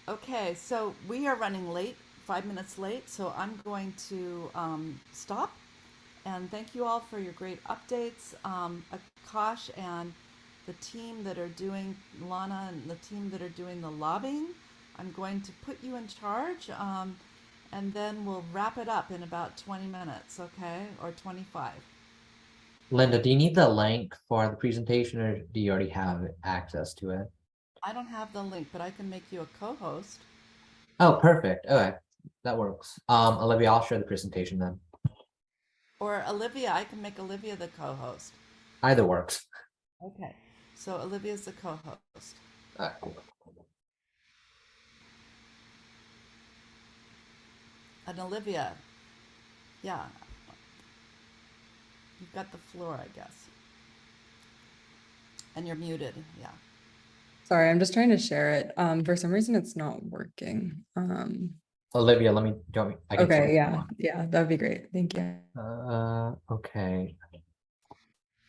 Okay, so we are running late, 5 minutes late, so I'm going to stop. And thank you all for your great updates. Akash and the team that are doing, Lana and the team that are doing the lobbying, I'm going to put you in charge. And then we'll wrap it up in about 20 minutes, okay? Or 25. Linda, do you need the link for the presentation or do you already have access to it? I don't have the link, but I can make you a co host. Oh, perfect. Okay, that works. Olivia, I'll share the presentation then. Or Olivia, I can make Olivia the co host. Either works. Okay, so Olivia's the co host. All right, cool. And Olivia, yeah, you've got the floor, I guess. And you're muted, yeah. Sorry, I'm just trying to share it. For some reason it's not working. Olivia, let me, do you want me, I can share. Okay, yeah, that'd be great. Thank you. Okay.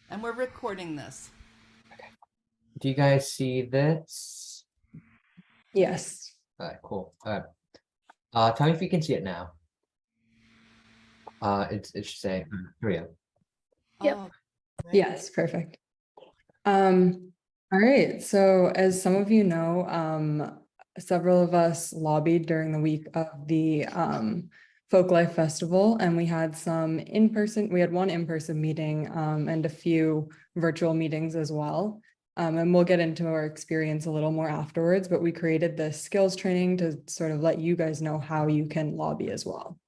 And we're recording this. Do you guys see this? Yes. All right, cool. All right. Tell me if you can see it now. It should say, here we go. Yep. Oh, great. Yes, perfect. All right, so as some of you know, several of us lobbied during the week of the Folklife Festival, and we had one in-person meeting and a few virtual meetings as well. And we'll get into our experience a little more afterwards, but we created this skills training to sort of let you guys know how you can lobby as well.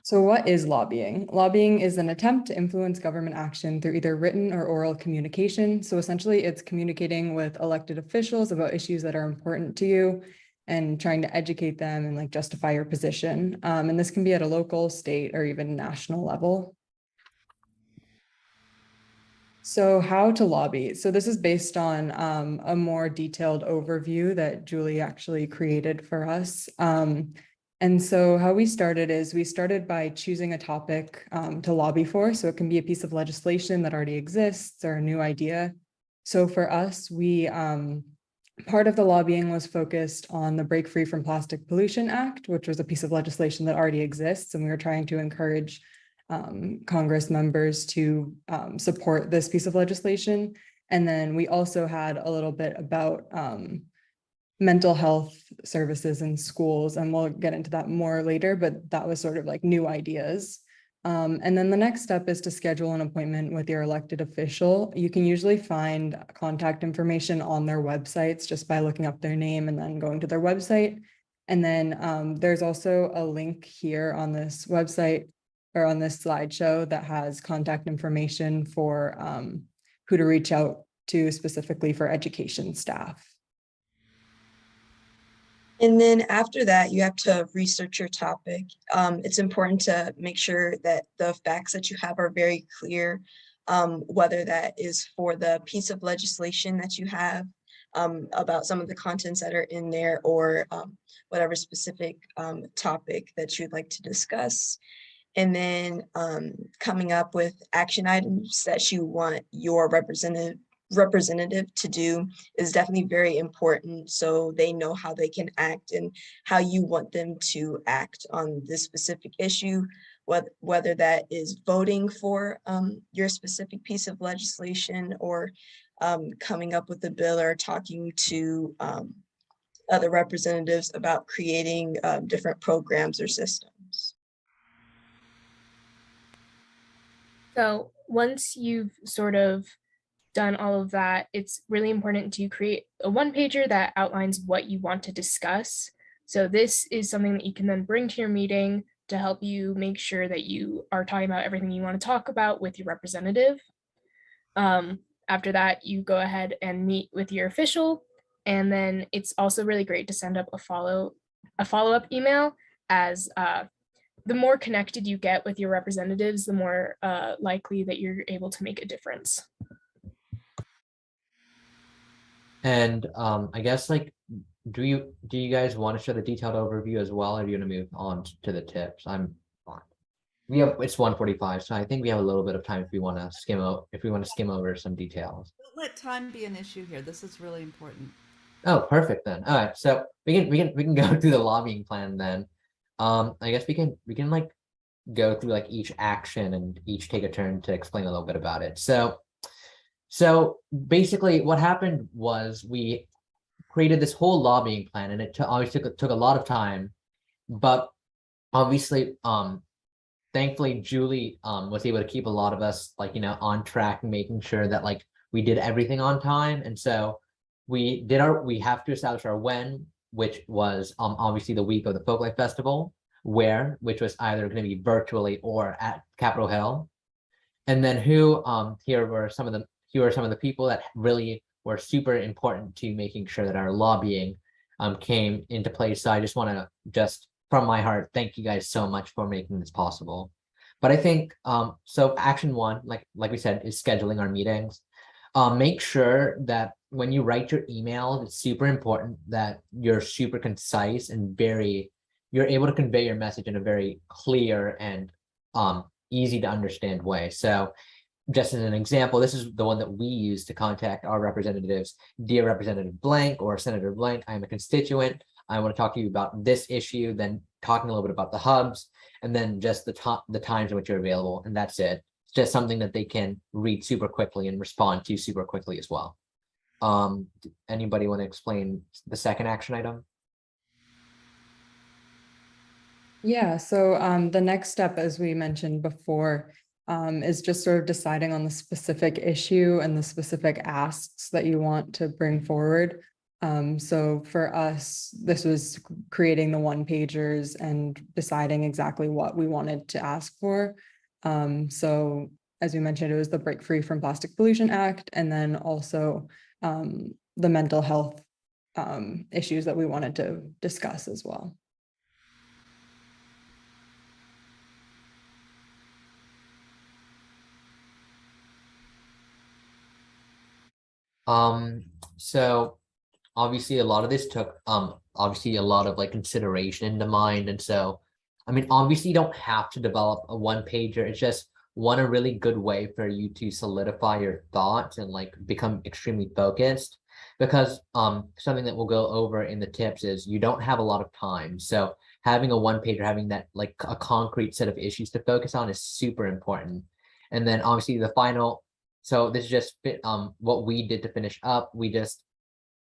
So what is lobbying? Lobbying is an attempt to influence government action through either written or oral communication. So essentially it's communicating with elected officials about issues that are important to you and trying to educate them and like justify your position. And this can be at a local, state, or even national level. So how to lobby. So this is based on a more detailed overview that Julie actually created for us. And so how we started is we started by choosing a topic to lobby for. So it can be a piece of legislation that already exists or a new idea. So for us, part of the lobbying was focused on the Break Free from Plastic Pollution Act, which was a piece of legislation that already exists. And we were trying to encourage Congress members to support this piece of legislation. And then we also had a little bit about mental health services in schools, and we'll get into that more later, but that was sort of like new ideas. And then the next step is to schedule an appointment with your elected official. You can usually find contact information on their websites just by looking up their name and then going to their website. And then there's also a link here on this website or on this slideshow that has contact information for who to reach out to specifically for education staff. And then after that, you have to research your topic. It's important to make sure that the facts that you have are very clear, whether that is for the piece of legislation that you have, about some of the contents that are in there, or whatever specific topic that you'd like to discuss. And then coming up with action items that you want your representative to do is definitely very important, so they know how they can act and how you want them to act on this specific issue, whether that is voting for your specific piece of legislation, or coming up with a bill, or talking to other representatives about creating different programs or systems. So once you've sort of done all of that, it's really important to create a one-pager that outlines what you want to discuss. So this is something that you can then bring to your meeting to help you make sure that you are talking about everything you want to talk about with your representative. After that, you go ahead and meet with your official, and then it's also really great to send up a follow-up email, as the more connected you get with your representatives, the more likely that you're able to make a difference. And I guess like, do you guys want to share the detailed overview as well, or do you want to move on to the tips? I'm fine. It's 1:45, so I think we have a little bit of time if we want to skim over some details. Don't let time be an issue here. This is really important. Oh, perfect then. All right, so we can go through the lobbying plan then. I guess we can like go through like each action and each take a turn to explain a little bit about it. So basically, what happened was we created this whole lobbying plan, and it obviously took a lot of time, but obviously, thankfully Julie was able to keep a lot of us like on track, making sure that like we did everything on time. And so we have to establish our when, which was obviously the week of the Folklife Festival, where, which was either going to be virtually or at Capitol Hill. And then who here were some of the people that really were super important to making sure that our lobbying came into place. So I just want to just from my heart thank you guys so much for making this possible. But I think so action one, like we said, is scheduling our meetings. Make sure that when you write your email, it's super important that you're super concise and you're able to convey your message in a very clear and easy to understand way. So just as an example, this is the one that we use to contact our representatives. Dear Representative Blank or Senator Blank, I'm a constituent. I want to talk to you about this issue, then talking a little bit about the hubs, and then just the times in which you're available. And that's it. It's just something that they can read super quickly and respond to super quickly as well. Anybody want to explain the second action item? Yeah, so the next step, as we mentioned before, is just sort of deciding on the specific issue and the specific asks that you want to bring forward. So for us, this was creating the one pagers and deciding exactly what we wanted to ask for. So as we mentioned, it was the Break Free from Plastic Pollution Act, and then also the mental health issues that we wanted to discuss as well. So obviously a lot of this took obviously a lot of like consideration into mind. And so I mean, obviously you don't have to develop a one pager. It's just one a really good way for you to solidify your thoughts and like become extremely focused. Because something that we'll go over in the tips is you don't have a lot of time. So having a one pager, having that like a concrete set of issues to focus on is super important. And then obviously the final, so this is just what we did to finish up. We just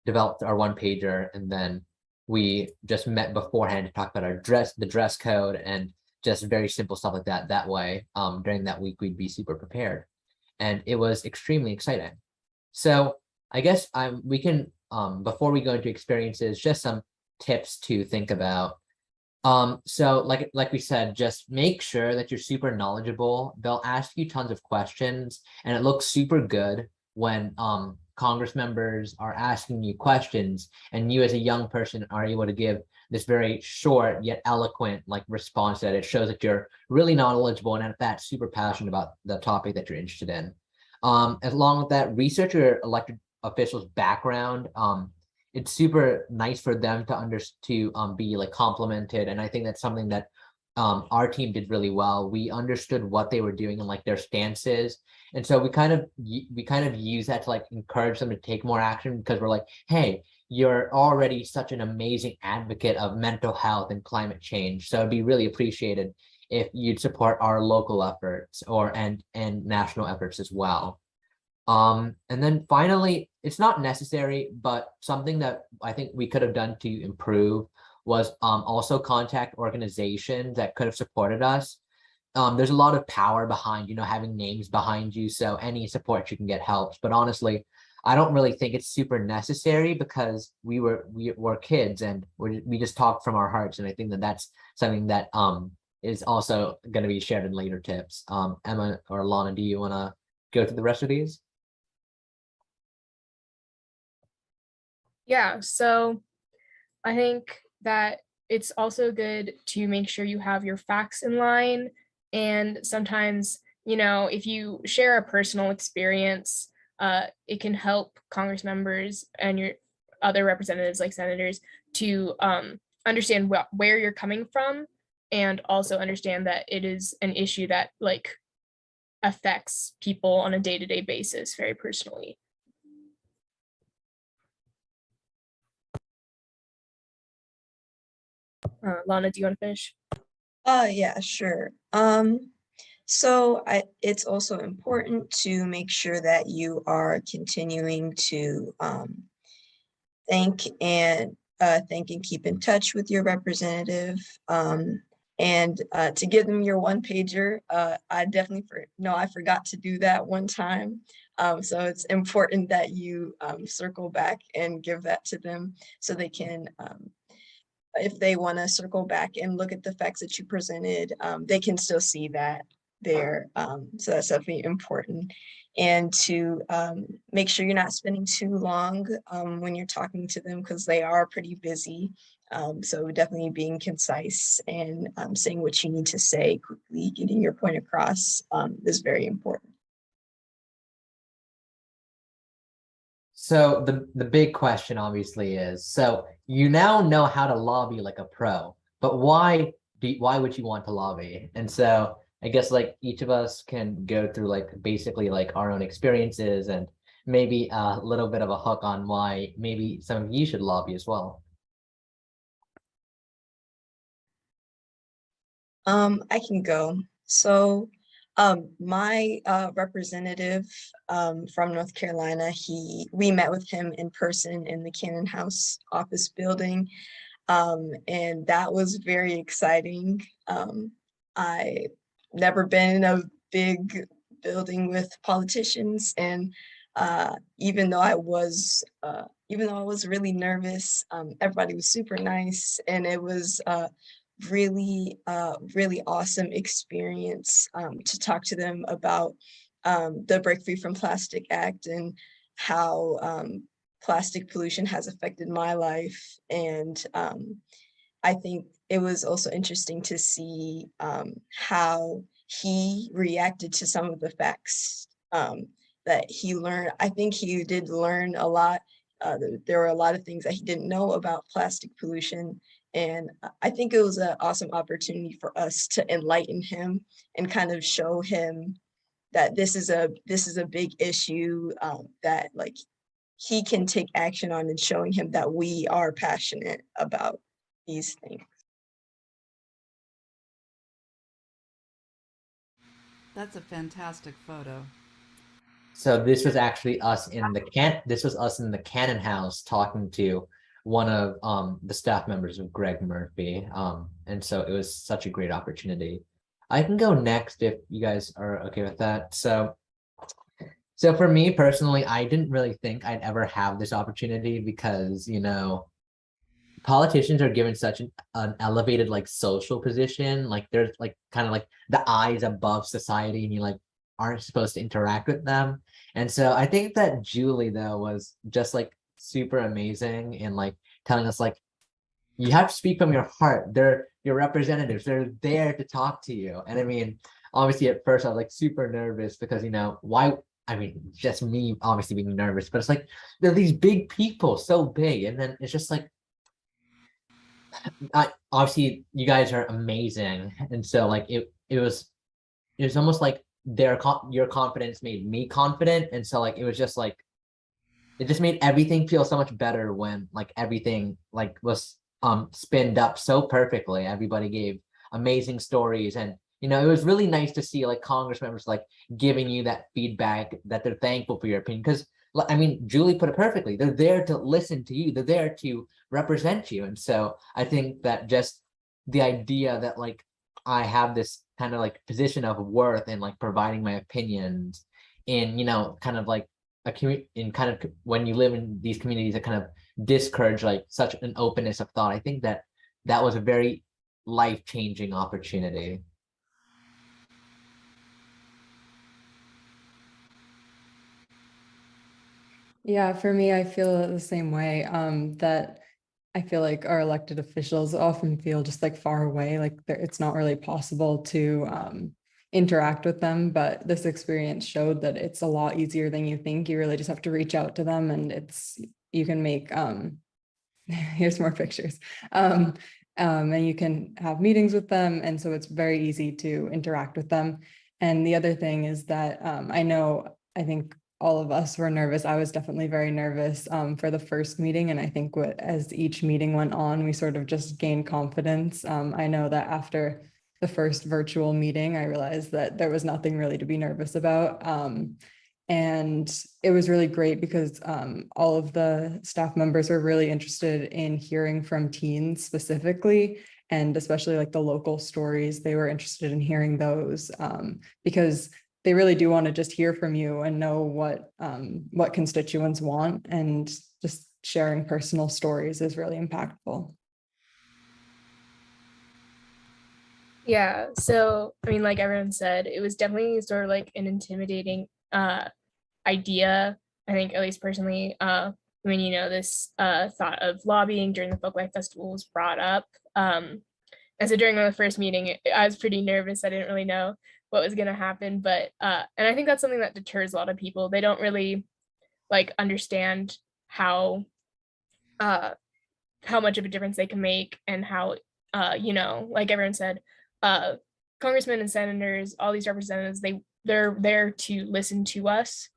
developed our one pager, and then we just met beforehand to talk about the dress code, and just very simple stuff like that. That way, during that week, we'd be super prepared, and it was extremely exciting. So I guess we can before we go into experiences, just some tips to think about. So like we said, just make sure that you're super knowledgeable. They'll ask you tons of questions, and it looks super good when Congress members are asking you questions, and you as a young person are able to give this very short yet eloquent like response that it shows that you're really knowledgeable and at that super passionate about the topic that you're interested in. Along with that, research your elected officials' background. It's super nice for them to be like complimented, and I think that's something that our team did really well. We understood what they were doing and like their stances, and so we kind of use that to like encourage them to take more action, because we're like, hey, you're already such an amazing advocate of mental health and climate change, so it'd be really appreciated if you'd support our local efforts and national efforts as well. And then finally, it's not necessary, but something that I think we could have done to improve was also contact organizations that could have supported us. There's a lot of power behind, having names behind you, so any support you can get helps. But honestly, I don't really think it's super necessary, because we were kids, and we just talked from our hearts, and I think that that's something that is also going to be shared in later tips. Emma or Lana, do you want to go through the rest of these? Yeah, so I think that it's also good to make sure you have your facts in line. And sometimes, if you share a personal experience, it can help Congress members and your other representatives like senators to understand where you're coming from, and also understand that it is an issue that like affects people on a day-to-day basis very personally. Lana, do you want to finish? Yeah, sure. It's also important to make sure that you are continuing to thank and keep in touch with your representative. And to give them your one pager, I forgot to do that one time. So it's important that you circle back and give that to them so they can, if they want to circle back and look at the facts that you presented, they can still see that there. So that's definitely important. And to make sure you're not spending too long when you're talking to them, because they are pretty busy. So definitely being concise and saying what you need to say quickly, getting your point across is very important. So the big question obviously is, so you now know how to lobby like a pro, but why would you want to lobby? And so I guess like each of us can go through like basically like our own experiences and maybe a little bit of a hook on why maybe some of you should lobby as well. I can go. So my representative from North Carolina, we met with him in person in the Cannon House office building. And that was very exciting. I never been in a big building with politicians, and even though I was really nervous, everybody was super nice, and it was really awesome experience to talk to them about the Break Free from Plastic Act and how plastic pollution has affected my life. And I think it was also interesting to see how he reacted to some of the facts that he learned. I think he did learn a lot. There were a lot of things that he didn't know about plastic pollution. And I think it was an awesome opportunity for us to enlighten him and kind of show him that this is a big issue that like he can take action on, and showing him that we are passionate about these things. That's a fantastic photo. So this was actually us in the Cannon House talking to one of the staff members of Greg Murphy. And so it was such a great opportunity. I can go next if you guys are okay with that. So for me personally, I didn't really think I'd ever have this opportunity because, you know, politicians are given such an elevated like social position, like there's like kind of like the eyes above society and you like aren't supposed to interact with them. And so I think that Julie though was just like super amazing in like telling us like you have to speak from your heart. They're your representatives, they're there to talk to you. And I mean, obviously at first I was like super nervous because, you know, why, I mean, just me obviously being nervous, but it's like they're these big people, so big, and then it's just like obviously you guys are amazing, and so like it was almost like your confidence made me confident, and so like it was just like it just made everything feel so much better when like everything like was spinned up so perfectly. Everybody gave amazing stories, and you know it was really nice to see like Congress members like giving you that feedback that they're thankful for your opinion, because I mean, Julie put it perfectly. They're there to listen to you. They're there to represent you. And so I think that just the idea that like I have this kind of like position of worth and like providing my opinions in, you know, kind of like in kind of when you live in these communities that kind of discourage like such an openness of thought. I think that that was a very life-changing opportunity. Yeah, for me, I feel the same way, that I feel like our elected officials often feel just like far away, like it's not really possible to interact with them. But this experience showed that it's a lot easier than you think. You really just have to reach out to them, and you can make here's more pictures. And you can have meetings with them. And so it's very easy to interact with them. And the other thing is that I think all of us were nervous. I was definitely very nervous for the first meeting. And I think as each meeting went on, we sort of just gained confidence. I know that after the first virtual meeting, I realized that there was nothing really to be nervous about. And it was really great because all of the staff members were really interested in hearing from teens specifically, and especially like the local stories. They were interested in hearing those because they really do want to just hear from you and know what constituents want, and just sharing personal stories is really impactful. Yeah, so I mean, like everyone said, it was definitely sort of like an intimidating idea. I think, at least personally, when this thought of lobbying during the Folklife Festival was brought up. And so during the first meeting, I was pretty nervous. I didn't really know what was going to happen, but and I think that's something that deters a lot of people. They don't really like understand how much of a difference they can make, and how like everyone said, congressmen and senators, all these representatives, they're there to listen to us.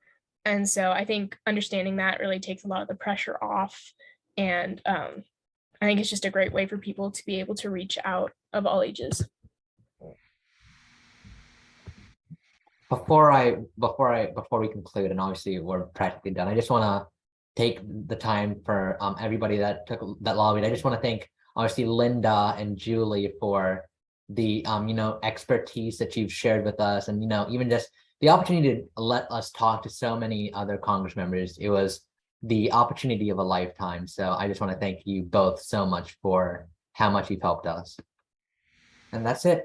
And so I think understanding that really takes a lot of the pressure off. And I think it's just a great way for people to be able to reach out of all ages. Before we conclude, and obviously we're practically done, I just want to take the time for everybody that lobbied. I just want to thank obviously Linda and Julie for the expertise that you've shared with us, and even just the opportunity to let us talk to so many other Congress members. It was the opportunity of a lifetime. So I just want to thank you both so much for how much you've helped us. And that's it.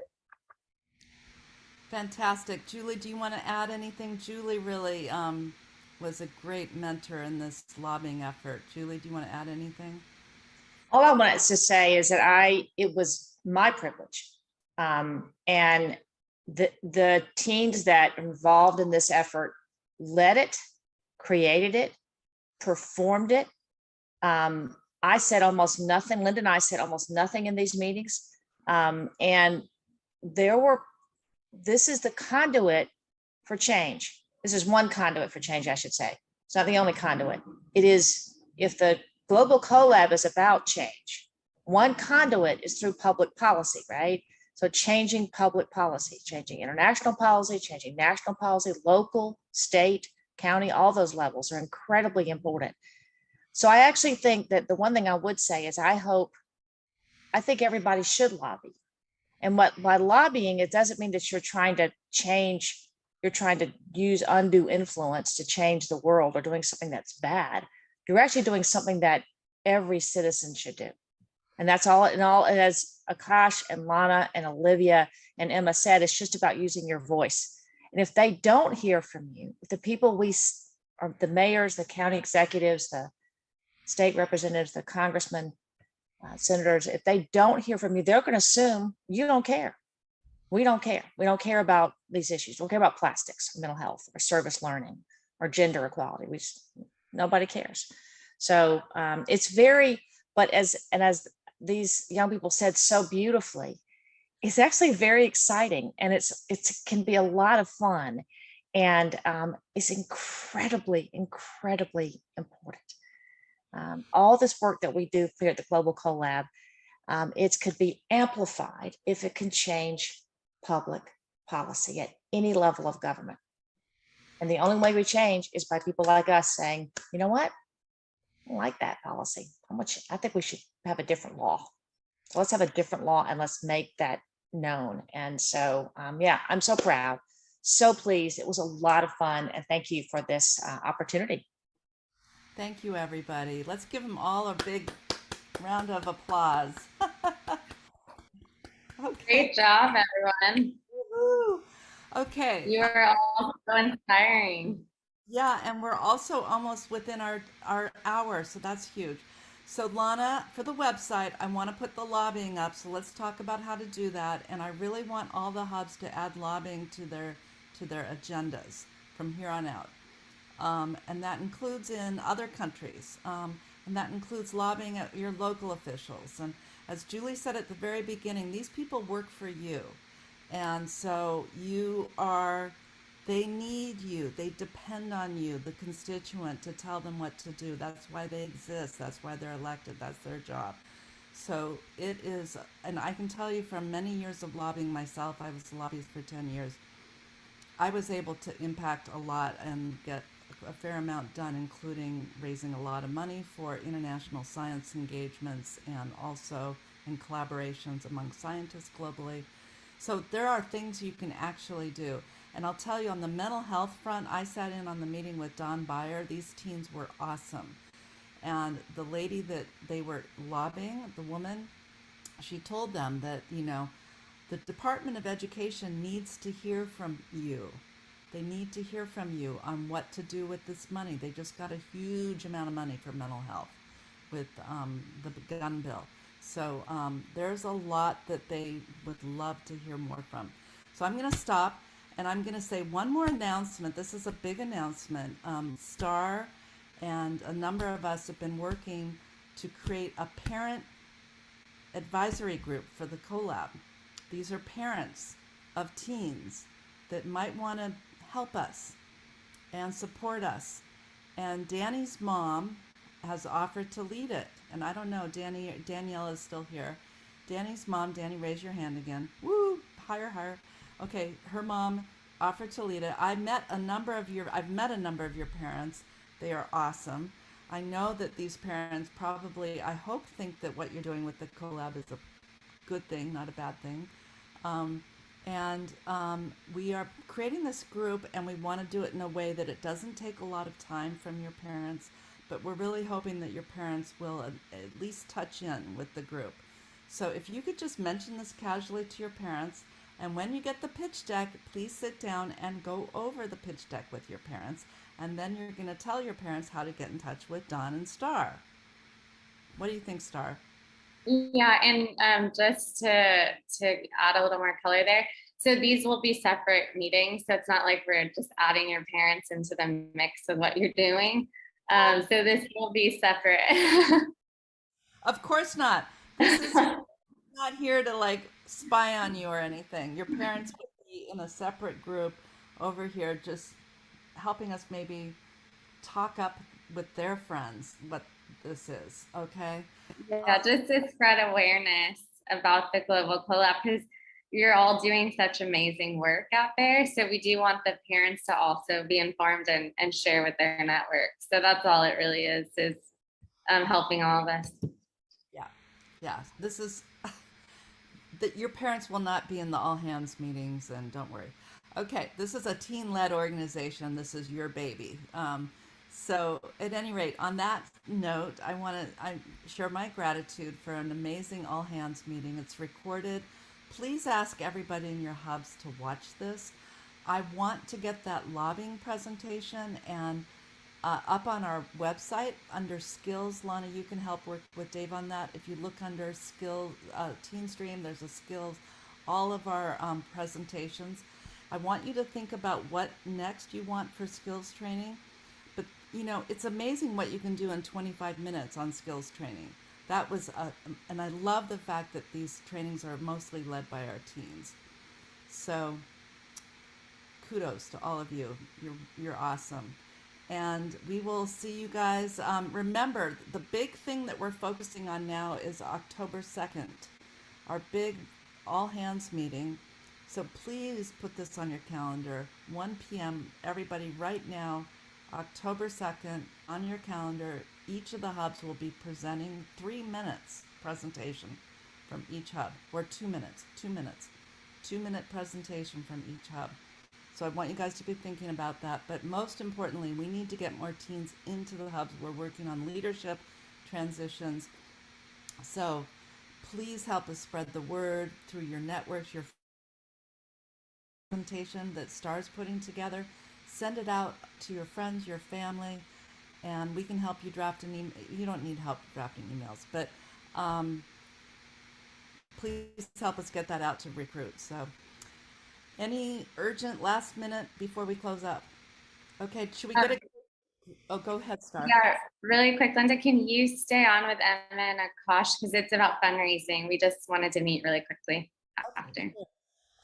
Fantastic. Julie, do you want to add anything? Julie really was a great mentor in this lobbying effort. Julie, do you want to add anything? All I wanted to say is that it was my privilege. And the teams that involved in this effort led it, created it, performed it. I said almost nothing. Linda and I said almost nothing in these meetings. And this is the conduit for change. This is one conduit for change, I should say. It's not the only conduit. It is, if the Global CoLab is about change, one conduit is through public policy, right? So changing public policy, changing international policy, changing national policy, local, state, county, all those levels are incredibly important. So I actually think that the one thing I would say is I think everybody should lobby. And by lobbying, it doesn't mean that you're trying to change, you're trying to use undue influence to change the world or doing something that's bad. You're actually doing something that every citizen should do. And that's all, and as Akash and Lana and Olivia and Emma said, it's just about using your voice. And if they don't hear from you, if the people are the mayors, the county executives, the state representatives, the congressmen, senators, if they don't hear from you, they're going to assume you don't care. We don't care. We don't care about these issues. We don't care about plastics, or mental health, or service learning, or gender equality. Nobody cares. So as these young people said so beautifully, it's actually very exciting, and it can be a lot of fun, and it's incredibly, incredibly important. All this work that we do here at the Global CoLab, it could be amplified if it can change public policy at any level of government. And the only way we change is by people like us saying, you know what? I don't like that policy. I think we should have a different law. So let's have a different law and let's make that known. And so, yeah, I'm so proud, so pleased. It was a lot of fun. And thank you for this opportunity. Thank you, everybody. Let's give them all a big round of applause. Okay. Great job, everyone. Woo-hoo. Okay. You are all so inspiring. Yeah, and we're also almost within our hour, so that's huge. So Lana, for the website, I want to put the lobbying up, so let's talk about how to do that. And I really want all the hubs to add lobbying to their agendas from here on out. And that includes in other countries. And that includes lobbying at your local officials. And as Julie said at the very beginning, these people work for you. And so you are They need you. They depend on you, the constituent, to tell them what to do. That's why they exist. That's why they're elected. That's their job. So it is, and I can tell you from many years of lobbying myself, I was a lobbyist for 10 years. I was able to impact a lot and get a fair amount done, including raising a lot of money for international science engagements and also in collaborations among scientists globally. So there are things you can actually do. And I'll tell you, on the mental health front, I sat in on the meeting with Don Beyer. These teens were awesome. And the lady that they were lobbying, the woman, she told them that, you know, the Department of Education needs to hear from you. They need to hear from you on what to do with this money. They just got a huge amount of money for mental health with the gun bill. So there's a lot that they would love to hear more from. So I'm going to stop and I'm going to say one more announcement. This is a big announcement. STAR and a number of us have been working to create a parent advisory group for the CoLab. These are parents of teens that might want to help us and support us. And Danny's mom has offered to lead it. And I don't know, Danielle is still here. Danny's mom, Danny, raise your hand again. Woo, higher, higher. Okay, her mom offered to lead it. I've met a number of your parents. They are awesome. I know that these parents probably, I hope, think that what you're doing with the CoLab is a good thing, not a bad thing. We are creating this group, and we want to do it in a way that it doesn't take a lot of time from your parents, but we're really hoping that your parents will at least touch in with the group. So if you could just mention this casually to your parents, and when you get the pitch deck, please sit down and go over the pitch deck with your parents, and then you're going to tell your parents how to get in touch with Don and Star. What do you think, Star? Yeah, and just to add a little more color there. So these will be separate meetings. So it's not like we're just adding your parents into the mix of what you're doing. So this will be separate. Of course not. This is not here to like spy on you or anything. Your parents will be in a separate group over here, just helping us maybe talk up with their friends what this is, okay? Yeah, just to spread awareness about the global collab, because you're all doing such amazing work out there. So we do want the parents to also be informed and share with their network. So that's all it really is helping all of us. Yeah, this is that your parents will not be in the all hands meetings, and don't worry. Okay, this is a teen-led organization. This is your baby. So at any rate, on that note, I share my gratitude for an amazing all hands meeting. It's recorded. Please ask everybody in your hubs to watch this. I want to get that lobbying presentation and up on our website under skills. Lana, you can help work with Dave on that. If you look under skills, Teen Stream, there's a skills, all of our presentations. I want you to think about what next you want for skills training. But, you know, it's amazing what you can do in 25 minutes on skills training. That was, and I love the fact that these trainings are mostly led by our teens. So kudos to all of you. You're awesome. And we will see you guys. Remember, the big thing that we're focusing on now is October 2nd, our big all hands meeting. So please put this on your calendar, 1 p.m. Everybody right now, October 2nd, on your calendar. Each of the hubs will be presenting 3 minutes presentation from each hub, or 2 minutes, 2-minute presentation from each hub. So I want you guys to be thinking about that. But most importantly, we need to get more teens into the hubs. We're working on leadership transitions. So please help us spread the word through your networks, your presentation that STAR's putting together. Send it out to your friends, your family, and we can help you draft an email. You don't need help drafting emails, but please help us get that out to recruits. So any urgent last minute before we close up? Okay, should we go to, oh, go ahead, Star. Yeah, really quick, Linda, can you stay on with Emma and Akash, because it's about fundraising. We just wanted to meet really quickly after. Okay,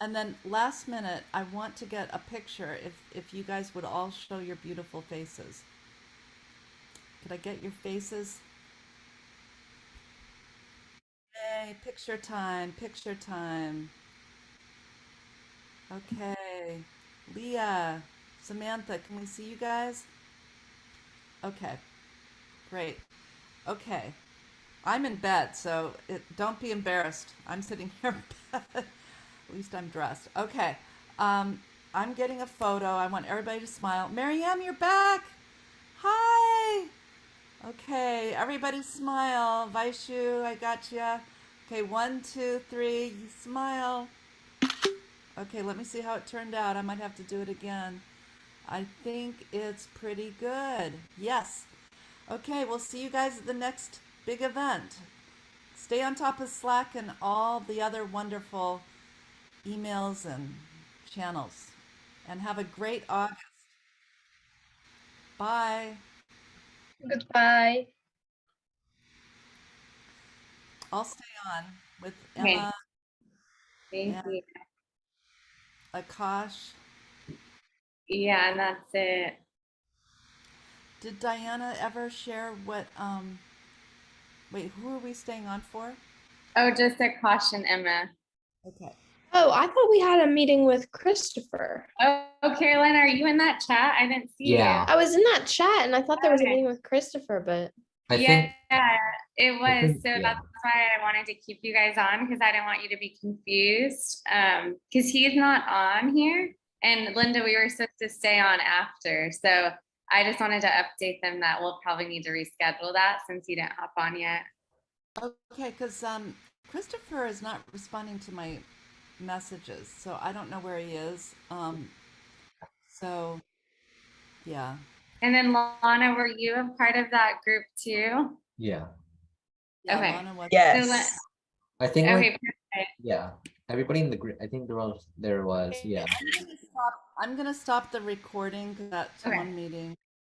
And then last minute, I want to get a picture if you guys would all show your beautiful faces. Could I get your faces? Yay, picture time, picture time. Okay. Leah, Samantha, can we see you guys? Okay. Great. Okay. I'm in bed, so don't be embarrassed. I'm sitting here in bed. At least I'm dressed. Okay. I'm getting a photo. I want everybody to smile. Maryam, you're back. Hi. Okay, everybody smile. Vaishu, I got you. Okay, 1, 2, 3, you smile. Okay, let me see how it turned out. I might have to do it again. I think it's pretty good. Yes. Okay, we'll see you guys at the next big event. Stay on top of Slack and all the other wonderful emails and channels. And have a great August. Bye. Goodbye. I'll stay on with Okay. Emma, Thank and you. Akash. Yeah, and that's it. Did Diana ever share what, wait, who are we staying on for? Oh, just a caution, Emma. Okay. Oh, I thought we had a meeting with Christopher. Oh, Caroline, are you in that chat? I didn't see Yeah. I was in that chat and I thought there was a Okay. meeting with Christopher, but I you. think, Yeah, it was. think- So yeah. that's why I wanted to keep you guys on because I didn't want you to be confused. Because he's not on here. And Linda, we were supposed to stay on after. So I just wanted to update them that we'll probably need to reschedule that since he didn't hop on yet. Okay, because Christopher is not responding to my messages, so I don't know where he is. So yeah. And then Lana, were you a part of that group too? yeah, Yeah, Okay. Lana was. Yes. I think, like, Okay, perfect. yeah, everybody in the group, I think there was, yeah. I'm gonna stop the recording 'cause that's Okay. one meeting.